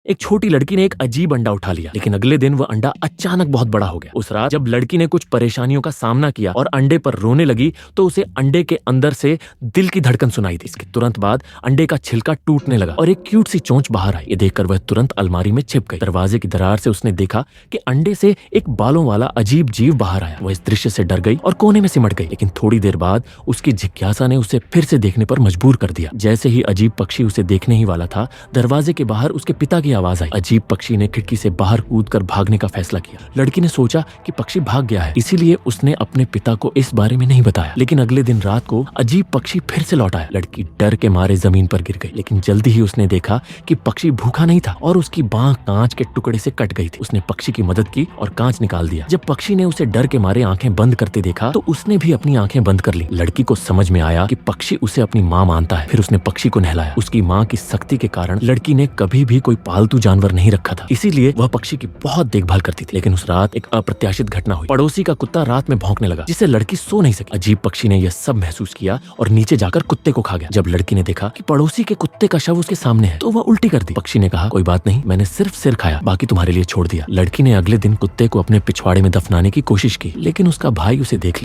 एक छोटी लड़की ने एक अजीब अंडा उठा लिया, लेकिन अगले दिन वह अंडा अचानक बहुत बड़ा हो गया। उस रात जब लड़की ने कुछ परेशानियों का सामना किया और अंडे पर रोने लगी तो उसे अंडे के अंदर से दिल की धड़कन सुनाई दी। इसके तुरंत बाद अंडे का छिलका टूटने लगा और एक क्यूट सी चोंच बाहर आई। ये देखकर वह तुरंत अलमारी में छिप गई। दरवाजे की दरार से उसने देखा कि अंडे से एक बालों वाला अजीब जीव बाहर आया। वह इस दृश्य से डर गई और कोने में सिमट गई, लेकिन थोड़ी देर बाद उसकी जिज्ञासा ने उसे फिर से देखने पर मजबूर कर दिया। जैसे ही अजीब पक्षी उसे देखने ही वाला था, दरवाजे के बाहर उसके पिता की आवाज आई। अजीब पक्षी ने खिड़की से बाहर कूदकर भागने का फैसला किया। लड़की ने सोचा कि पक्षी भाग गया है, इसीलिए उसने अपने पिता को इस बारे में नहीं बताया। लेकिन अगले दिन रात को अजीब पक्षी फिर से लौट आया। लड़की डर के मारे जमीन पर गिर गई, लेकिन जल्दी ही उसने देखा कि पक्षी भूखा नहीं था और उसकी बांह कांच के टुकड़े से कट गई थी। उसने पक्षी की मदद की और कांच निकाल दिया। जब पक्षी ने उसे डर के मारे आंखें बंद करते देखा तो उसने भी अपनी आंखें बंद कर ली। लड़की को समझ में आया कि पक्षी उसे अपनी माँ मानता है। फिर उसने पक्षी को नहलाया। उसकी माँ की सख्ती के कारण लड़की ने कभी भी कोई पालतू जानवर नहीं रखा था, इसीलिए वह पक्षी की बहुत देखभाल करती थी। लेकिन उस रात एक अप्रत्याशित घटना हुई। पड़ोसी का कुत्ता रात में भौंकने लगा, जिससे लड़की सो नहीं सकी। अजीब पक्षी ने यह सब महसूस किया और नीचे जाकर कुत्ते को खा गया। जब लड़की ने देखा कि पड़ोसी के कुत्ते का शव उसके सामने है तो वह उल्टी कर दी। पक्षी ने कहा, कोई बात नहीं, मैंने सिर्फ सिर खाया, बाकी तुम्हारे लिए छोड़ दिया। लड़की ने अगले दिन कुत्ते को अपने पिछवाड़े में दफनाने की कोशिश की, लेकिन उसका भाई उसे देख लिया।